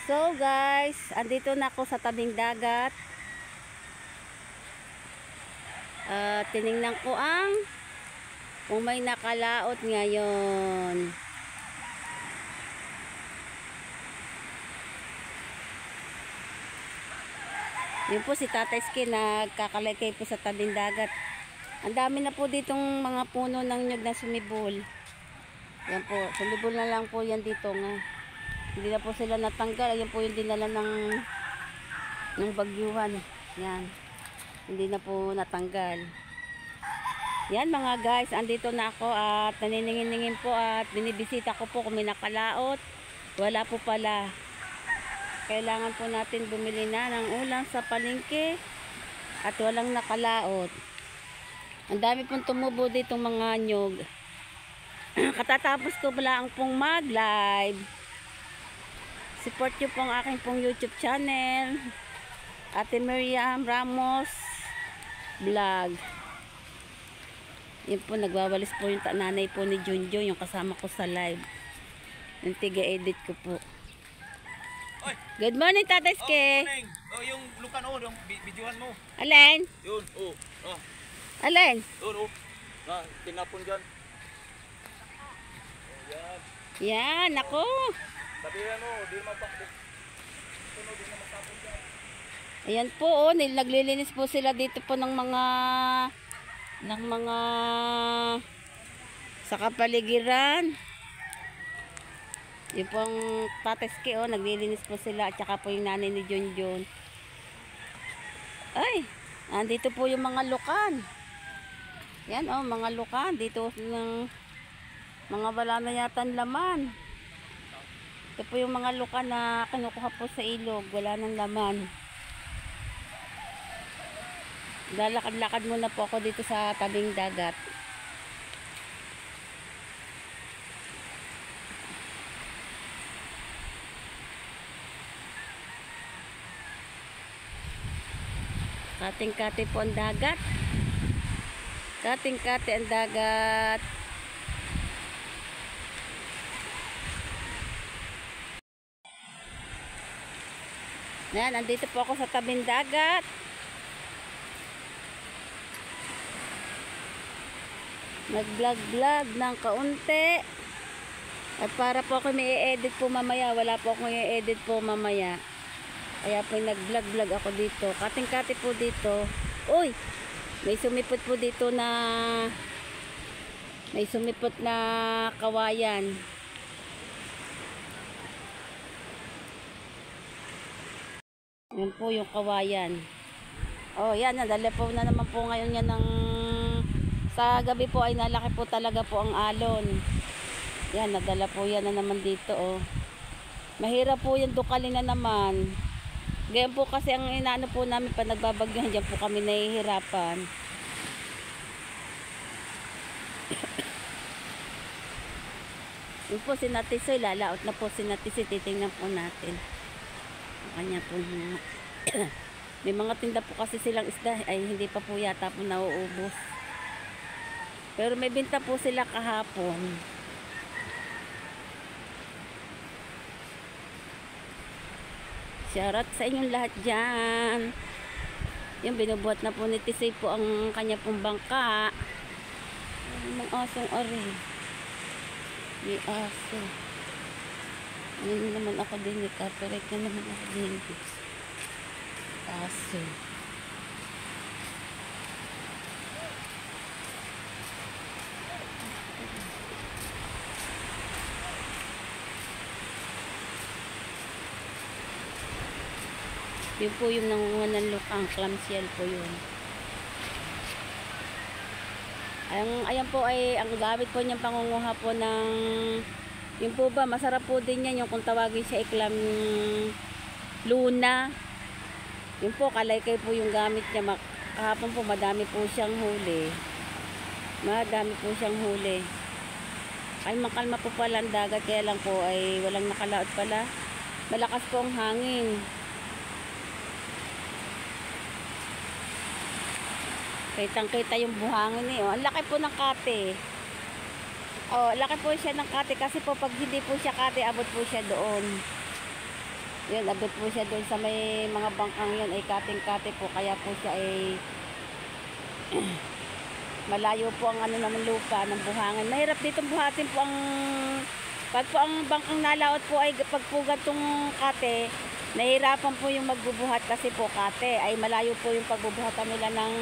So guys, andito na ako sa tabing dagat. Tiningnan ko kung may nakalaot ngayon. Yun po si Tatay Ski, nagkakalakay po sa tabing dagat. Ang dami na po ditong mga puno ng nyug na sumibol. Yan po, sumibol na lang po yan dito nga. Hindi na po sila natanggal. Ayan po yung dinala ng bagyuhan. Yan. Hindi na po natanggal. Yan mga guys, andito na ako at naniningin-ningin po at binibisita ko po kung may nakalaot. Wala po pala. Kailangan po natin bumili na ng ulam sa palengke at walang nakalaot. Ang dami pong tumubo ditong mga nyog. Katatapos ko pala ang pong mag-live. Support nyo pong aking pong YouTube channel, Ate Miriam Ramos Vlog. Yan po, nagwawalis po yung nanay po ni Junjo, yung kasama ko sa live. Yung tiga-edit ko po. Good morning, Tatay Ski. Good morning. Yung lukan yung videohan mo. Alin? Yun, Alin? Yun, tinapon dyan. Yan, ako. Sabihan mo, di naman pakbo. Tunog, di naman tapon dyan. Ayan po, naglilinis po sila dito po ng mga sa kapaligiran. Yung pong Tatay Ski, naglilinis po sila at saka po yung nanay ni Junjun. Ay, andito po yung mga lukan. Yan mga lukan dito ng mga wala na yata laman. Ito po yung mga lukan na kinukuha po sa ilog, wala nang laman. Lalakad-lakad muna po ako dito sa tabing dagat. Kating-kati po ang dagat. Kating-kati ang dagat. Yan, andito po ako sa tabing dagat. Nag-vlog-vlog ng kaunti. At para po ako may i-edit po mamaya. Wala po akong i-edit po mamaya. Kaya po nag-vlog-vlog ako dito. Kating-kati po dito. Uy! May sumipot po dito na kawayan. Yan po yung kawayan. Yan. Nadala po na naman po ngayon yan sa gabi po ay nalaki po talaga po ang alon. Yan. Nadala po yan na naman dito. Mahirap po yan dukalin na naman. Ganyan po kasi ang inaano po namin pa nagbabagyan. Diyan po kami nahihirapan. Yun po si Natisoy. Lalaot na po si Natisoy. Titingnan po natin. Kanya po na may mga tinda po kasi silang isda ay hindi pa po yata po nauubos, pero may binta po sila kahapon. Shoutout sa inyong lahat dyan. Yung binubuhat na po ni Tisay po ang kanya pong bangka. Ang asong ari, may aso. Ngayon naman ako din, copyright na naman ako din. Aso. Yun po yung nangunga ng lukang, clamshell po yun. Ayan po ay ang gamit po niyang pangunguha po ng yun po ba, masarap po din yan yung kung tawagin siya iklam luna. Yun po, kalaykay po yung gamit niya. Kahapon po madami po siyang huli. Madami po siyang huli. Kalma-kalma po pala ang dagat, kaya lang po ay walang nakalaot pala. Malakas po ang hangin. Kitang-kita yung buhangin ang laki po ng kate. Laki po siya ng kate kasi po pag hindi po siya kate, abot po siya doon. Yun, abot po siya doon sa may mga bangkang yun, ay kating-kate po. Kaya po siya ay malayo po ang ano naman lupa ng buhangin. Mahirap dito buhatin po ang, pag po ang bangkang nalaot po ay pag po gantong kate, nahirapan po yung magbubuhat kasi po kate, ay malayo po yung pagbubuhatan nila ng,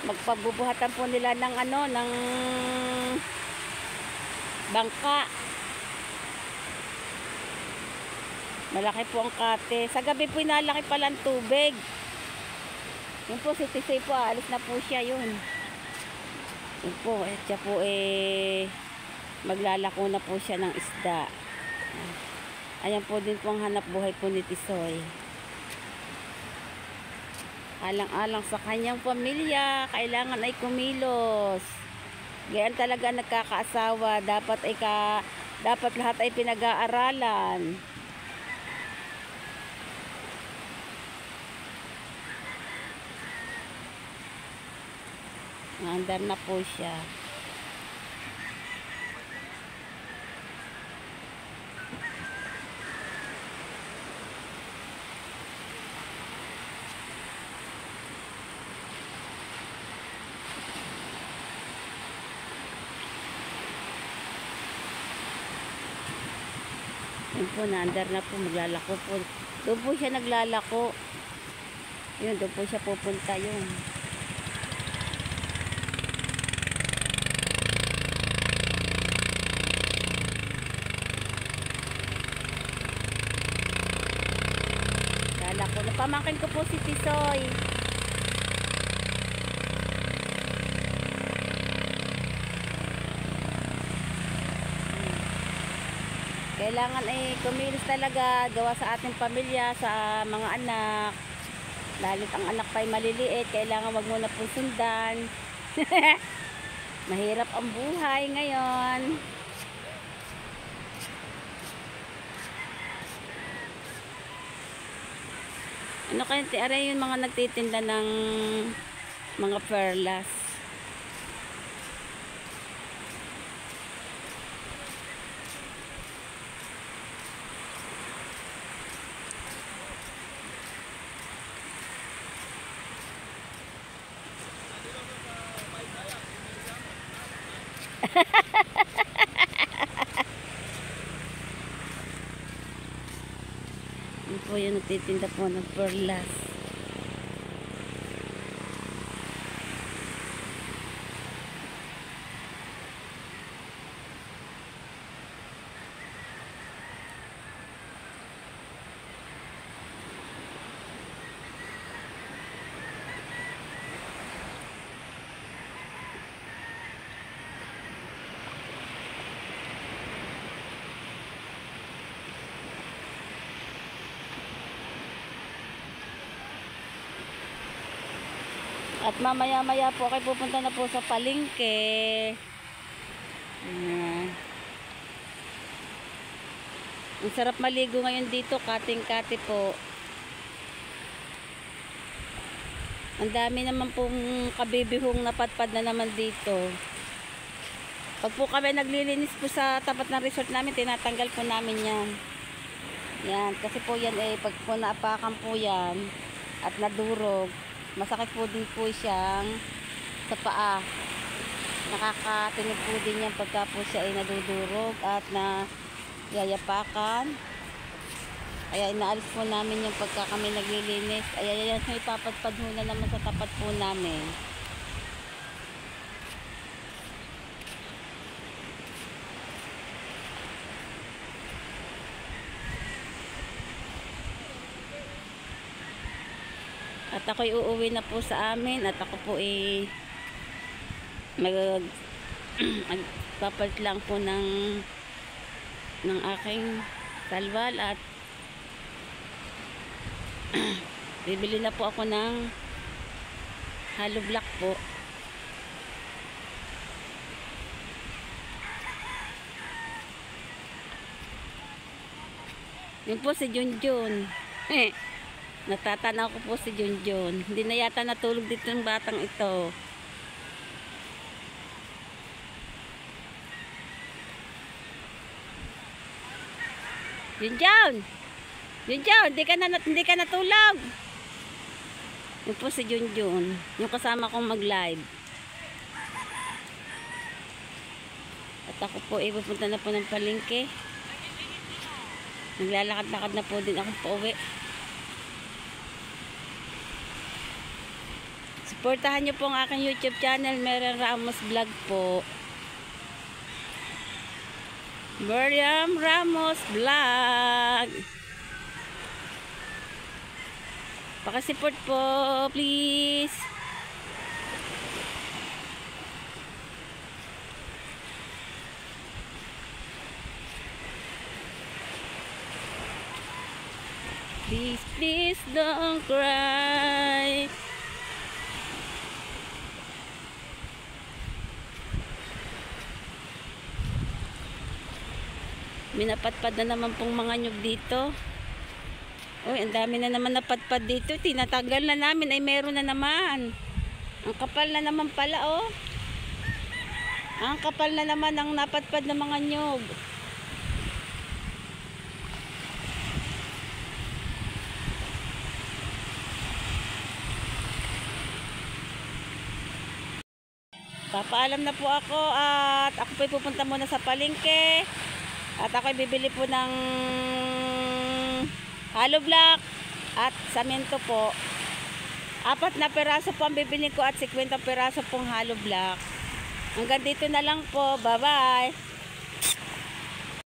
magpagbubuhatan po nila ng ano, ng bangka. Malaki po ang kate. Sa gabi po inalaki pala ang tubig. Yun po, si Tisoy po, alis na po siya yun. Yun po, siya po maglalako na po siya ng isda. Ayan po din po ang hanap buhay po ni Tisoy. Alang-alang sa kanyang pamilya, kailangan ay kumilos. Ganyan talaga nagkakaasawa, dapat lahat ay pinag-aaralan. Andar na po siya. Yun po, naandar na po, maglalako po. Doon po siya naglalako. Yun, doon po siya pupunta yun. Lalako. Napamangkin ko po si Tisoy. Kailangan ay kumilos talaga, gawa sa ating pamilya, sa mga anak. Lalo't ang anak pa ay maliliit, kailangan wag muna pong sundan. Mahirap ang buhay ngayon. Ano kaya, aray yung mga nagtitinda ng mga perlas. Yun po yung nagtitinda po ng perlas. At mamaya-maya po kayo pupunta na po sa palengke. Ang sarap maligo ngayon dito, kating-kati po. Ang dami naman pong kabibihong napatpad na naman dito. Pag po kami naglilinis po sa tapat ng resort namin, tinatanggal po namin yan. Yan, kasi po yan pag po naapakan po yan at nadurog, masakit po din po siyang sa paa. Nakakatinig po din yan pagka po siya ay nadudurog at na yayapakan. Kaya inaalis po namin yung pagka kami naglilinis. Ayan, may papadpad ho na naman sa tapat po namin. At ako'y uuwi na po sa amin at ako po magpapalit lang po ng aking salwal at bibili na po ako ng hollow block po. Yun po si Junjun. Natatanaw ko po si Junjun. Hindi na yata natulog dito ng batang ito. Junjun! Junjun, hindi ka natulog. Yun po si Junjun, yung kasama kong mag-live. At ako po pupunta na po ng palengke. Naglalakad-lakad na po din ako pauwi. Suportahan niyo po ang aking YouTube channel, Meriam Ramos Vlog po. Meriam Ramos Vlog. Pakisupport po, please. Please, please don't cry. Minapatpad na naman pong mga nyug dito. Uy, ang dami na naman napadpad dito. Tinatagal na namin ay meron na naman. Ang kapal na naman pala, oh. Ang kapal na naman ang napadpad ng mga nyug. Papaalam na po ako at ako po pupunta muna sa palengke. At ako bibili po ng hollow block at samento po. 4 na peraso po ang bibili ko at 50 peraso pong hollow block. Hanggang dito na lang po. Bye-bye.